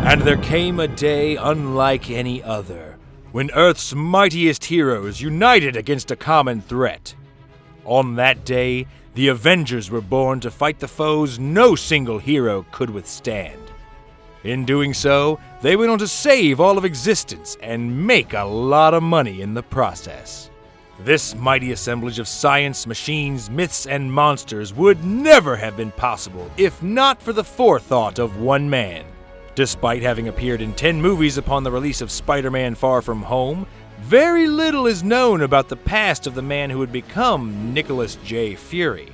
And there came a day unlike any other, when Earth's mightiest heroes united against a common threat. On that day, the Avengers were born to fight the foes no single hero could withstand. In doing so, they went on to save all of existence and make a lot of money in the process. This mighty assemblage of science, machines, myths, and monsters would never have been possible if not for the forethought of one man. Despite having appeared in 10 movies upon the release of Spider-Man: Far From Home, very little is known about the past of the man who would become Nicholas J. Fury.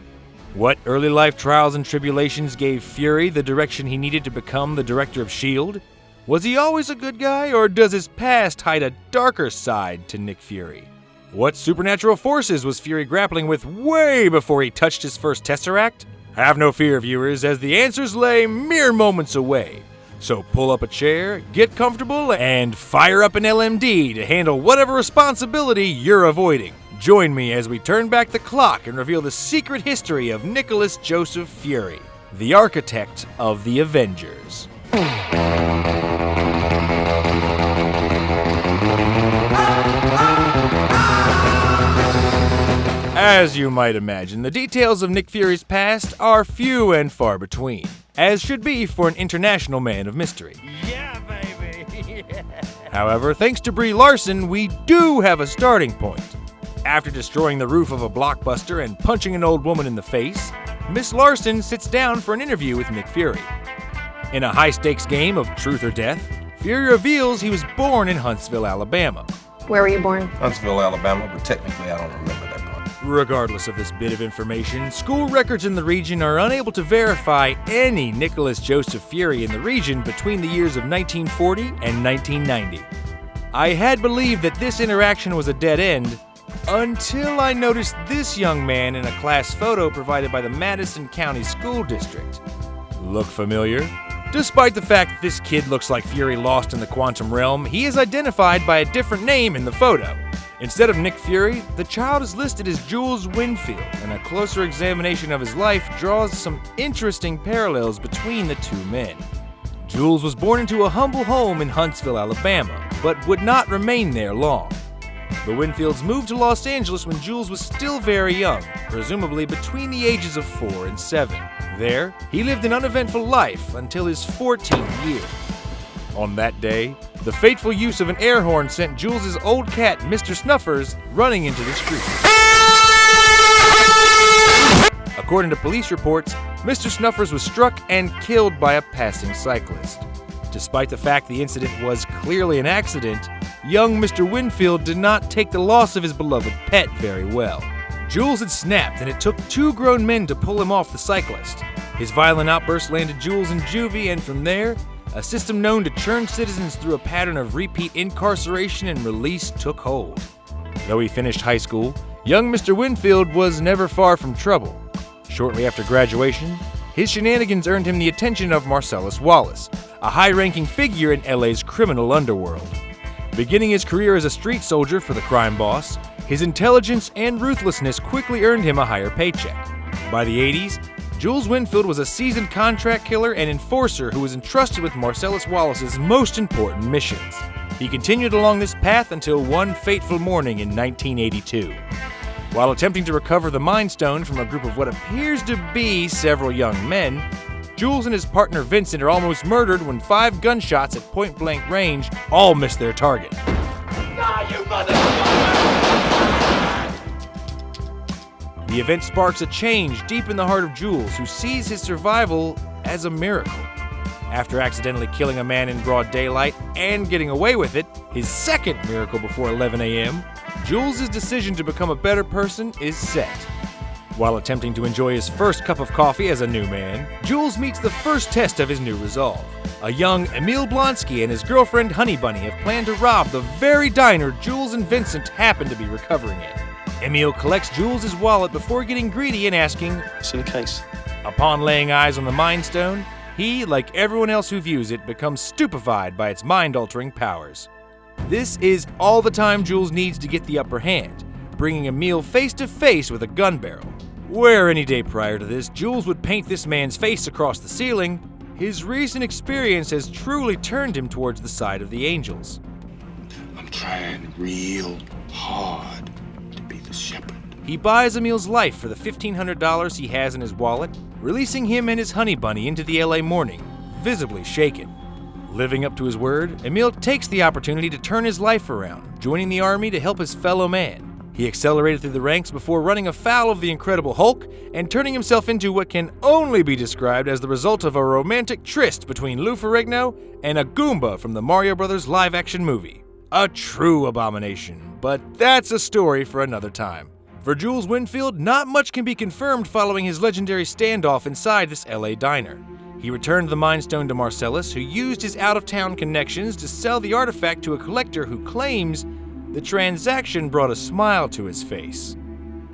What early life trials and tribulations gave Fury the direction he needed to become the director of S.H.I.E.L.D.? Was he always a good guy, or does his past hide a darker side to Nick Fury? What supernatural forces was Fury grappling with way before he touched his first Tesseract? Have no fear, viewers, as the answers lay mere moments away. So pull up a chair, get comfortable, and fire up an LMD to handle whatever responsibility you're avoiding. Join me as we turn back the clock and reveal the secret history of Nicholas Joseph Fury, the architect of the Avengers. As you might imagine, the details of Nick Fury's past are few and far between, as should be for an international man of mystery. Yeah, baby! Yeah. However, thanks to Brie Larson, we do have a starting point. After destroying the roof of a Blockbuster and punching an old woman in the face, Miss Larson sits down for an interview with Nick Fury. In a high-stakes game of truth or death, Fury reveals he was born in Huntsville, Alabama. Where were you born? Huntsville, Alabama, but technically I don't remember that part. Regardless of this bit of information, school records in the region are unable to verify any Nicholas Joseph Fury in the region between the years of 1940 and 1990. I had believed that this interaction was a dead end, until I noticed this young man in a class photo provided by the Madison County School District. Look familiar? Despite the fact that this kid looks like Fury lost in the quantum realm, he is identified by a different name in the photo. Instead of Nick Fury, the child is listed as Jules Winnfield, and a closer examination of his life draws some interesting parallels between the two men. Jules was born into a humble home in Huntsville, Alabama, but would not remain there long. The Winnfields moved to Los Angeles when Jules was still very young, presumably between the ages of 4 and 7. There, he lived an uneventful life until his 14th year. On that day, the fateful use of an air horn sent Jules' old cat, Mr. Snuffers, running into the street. According to police reports, Mr. Snuffers was struck and killed by a passing cyclist. Despite the fact the incident was clearly an accident, young Mr. Winnfield did not take the loss of his beloved pet very well. Jules had snapped, and it took 2 grown men to pull him off the cyclist. His violent outburst landed Jules in juvie, and from there, a system known to churn citizens through a pattern of repeat incarceration and release took hold. Though he finished high school, young Mr. Winnfield was never far from trouble. Shortly after graduation, his shenanigans earned him the attention of Marcellus Wallace, a high-ranking figure in LA's criminal underworld. Beginning his career as a street soldier for the crime boss, his intelligence and ruthlessness quickly earned him a higher paycheck. By the 80s, Jules Winnfield was a seasoned contract killer and enforcer who was entrusted with Marcellus Wallace's most important missions. He continued along this path until one fateful morning in 1982. While attempting to recover the Mind Stone from a group of what appears to be several young men, Jules and his partner Vincent are almost murdered when 5 gunshots at point-blank range all miss their target. The event sparks a change deep in the heart of Jules, who sees his survival as a miracle. After accidentally killing a man in broad daylight and getting away with it, his second miracle before 11 a.m., Jules' decision to become a better person is set. While attempting to enjoy his first cup of coffee as a new man, Jules meets the first test of his new resolve. A young EMIL Blonsky and his girlfriend Honey Bunny have planned to rob the very diner Jules and Vincent happen to be recovering in. Emil collects Jules' wallet before getting greedy and asking, "See the case?" Upon laying eyes on the Mind Stone, he, like everyone else who views it, becomes stupefied by its mind-altering powers. This is all the time Jules needs to get the upper hand, bringing Emil face to face with a gun barrel. Where any day prior to this, Jules would paint this man's face across the ceiling, His recent experience has truly turned him towards the side of the angels. I'm trying real hard to be the shepherd. He buys Emil's life for the $1,500 he has in his wallet, releasing him and his honey bunny into the LA morning, visibly shaken. Living up to his word, Emil takes the opportunity to turn his life around, joining the army to help his fellow man. He accelerated through the ranks before running afoul of the Incredible Hulk and turning himself into what can only be described as the result of a romantic tryst between Lou Ferrigno and a Goomba from the Mario Brothers live-action movie. A true abomination, but that's a story for another time. For Jules Winnfield, not much can be confirmed following his legendary standoff inside this LA diner. He returned the Mind Stone to Marcellus, who used his out-of-town connections to sell the artifact to a collector who claims the transaction brought a smile to his face.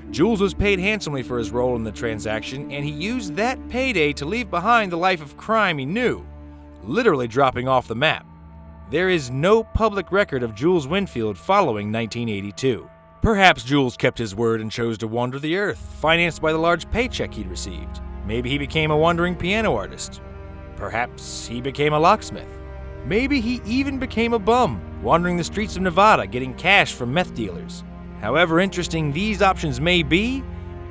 Jules was paid handsomely for his role in the transaction, and he used that payday to leave behind the life of crime he knew, literally dropping off the map. There is no public record of Jules Winnfield following 1982. Perhaps Jules kept his word and chose to wander the earth, financed by the large paycheck he'd received. Maybe he became a wandering piano artist. Perhaps he became a locksmith. Maybe he even became a bum, wandering the streets of Nevada getting cash from meth dealers. However interesting these options may be,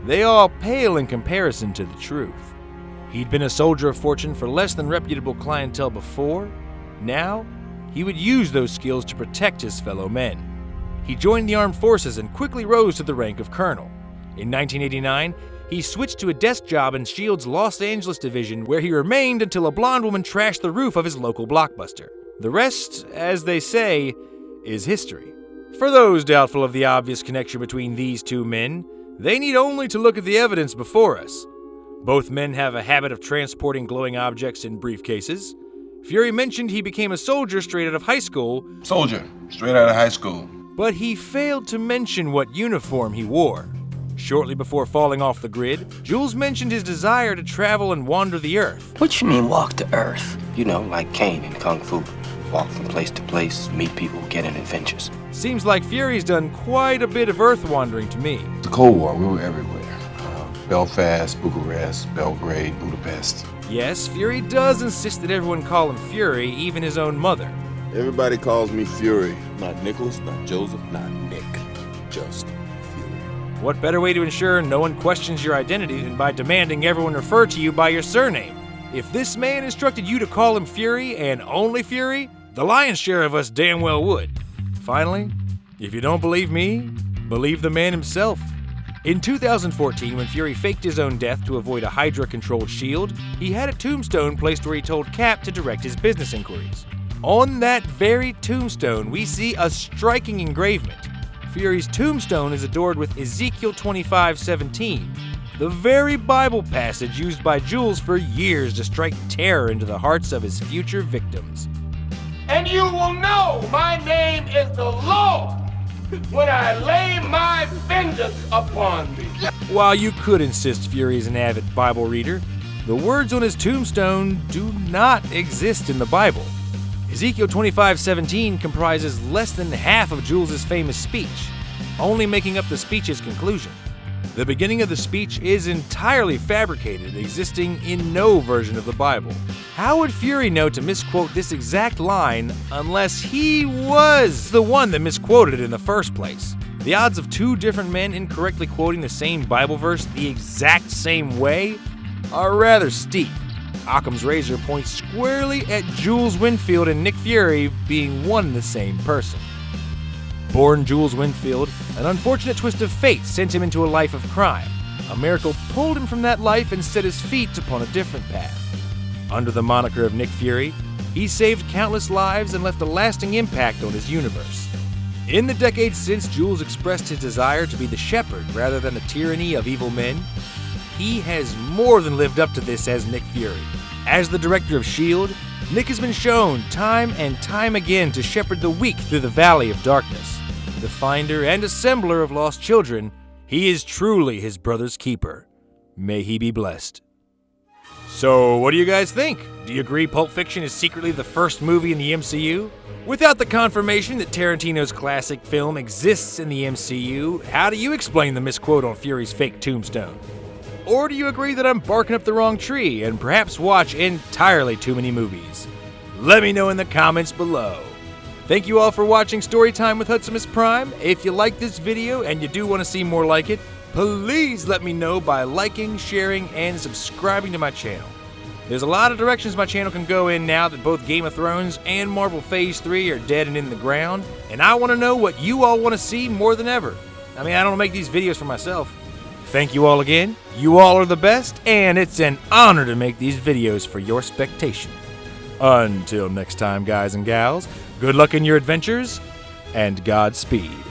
they all pale in comparison to the truth. He'd been a soldier of fortune for less than reputable clientele before. Now, he would use those skills to protect his fellow men. He joined the armed forces and quickly rose to the rank of colonel. In 1989, he switched to a desk job in S.H.I.E.L.D.'s Los Angeles division, where he remained until a blonde woman trashed the roof of his local Blockbuster. The rest, as they say, is history. For those doubtful of the obvious connection between these two men, they need only to look at the evidence before us. Both men have a habit of transporting glowing objects in briefcases. Fury mentioned he became a soldier straight out of high school. Soldier, straight out of high school. But he failed to mention what uniform he wore. Shortly before falling off the grid, Jules mentioned his desire to travel and wander the earth. What you mean walk the earth? You know, like Kane in Kung Fu. Walk from place to place, meet people, get in adventures. Seems like Fury's done quite a bit of earth wandering to me. The Cold War, we were everywhere. Belfast, Bucharest, Belgrade, Budapest. Yes, Fury does insist that everyone call him Fury, even his own mother. Everybody calls me Fury. Not Nicholas, not Joseph, not Nick. Just Fury. What better way to ensure no one questions your identity than by demanding everyone refer to you by your surname? If this man instructed you to call him Fury and only Fury, the lion's share of us damn well would. Finally, if you don't believe me, believe the man himself. In 2014, when Fury faked his own death to avoid a Hydra-controlled shield, he had a tombstone placed where he told Cap to direct his business inquiries. On that very tombstone, we see a striking engravement. Fury's tombstone is adored with Ezekiel 25:17, the very Bible passage used by Jules for years to strike terror into the hearts of his future victims. And you will know my name is the Lord when I lay my vengeance upon thee. While you could insist Fury is an avid Bible reader, the words on his tombstone do not exist in the Bible. Ezekiel 25:17 comprises less than half of Jules' famous speech, only making up the speech's conclusion. The beginning of the speech is entirely fabricated, existing in no version of the Bible. How would Fury know to misquote this exact line unless he was the one that misquoted it in the first place? The odds of two different men incorrectly quoting the same Bible verse the exact same way are rather steep. Occam's razor points squarely at Jules Winnfield and Nick Fury being one and the same person. Born Jules Winnfield, an unfortunate twist of fate sent him into a life of crime. A miracle pulled him from that life and set his feet upon a different path. Under the moniker of Nick Fury, he saved countless lives and left a lasting impact on his universe. In the decades since Jules expressed his desire to be the shepherd rather than the tyranny of evil men, he has more than lived up to this as Nick Fury. As the director of S.H.I.E.L.D., Nick has been shown time and time again to shepherd the weak through the valley of darkness. The finder and assembler of lost children, he is truly his brother's keeper. May he be blessed. So, what do you guys think? Do you agree Pulp Fiction is secretly the first movie in the MCU? Without the confirmation that Tarantino's classic film exists in the MCU, how do you explain the misquote on Fury's fake tombstone? Or do you agree that I'm barking up the wrong tree and perhaps watch entirely too many movies? Let me know in the comments below. Thank you all for watching Storytime with Hudsimus Prime. If you like this video and you do want to see more like it, please let me know by liking, sharing, and subscribing to my channel. There's a lot of directions my channel can go in now that both Game of Thrones and Marvel Phase 3 are dead and in the ground, and I want to know what you all want to see more than ever. I mean, I don't make these videos for myself. Thank you all again. You all are the best, and it's an honor to make these videos for your spectation. Until next time, guys and gals, good luck in your adventures, and Godspeed.